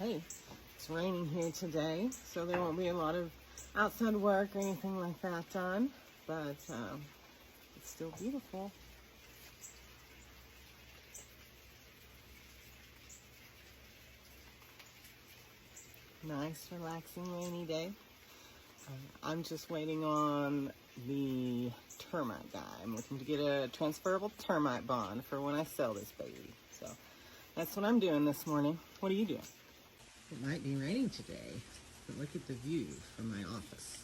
Hey, it's raining here today, so there won't be a lot of outside work or anything like that done, but it's still beautiful. Nice, relaxing, rainy day. I'm just waiting on the termite guy. I'm looking to get a transferable termite bond for when I sell this baby. So that's what I'm doing this morning. What are you doing? It might be raining today, but look at the view from my office.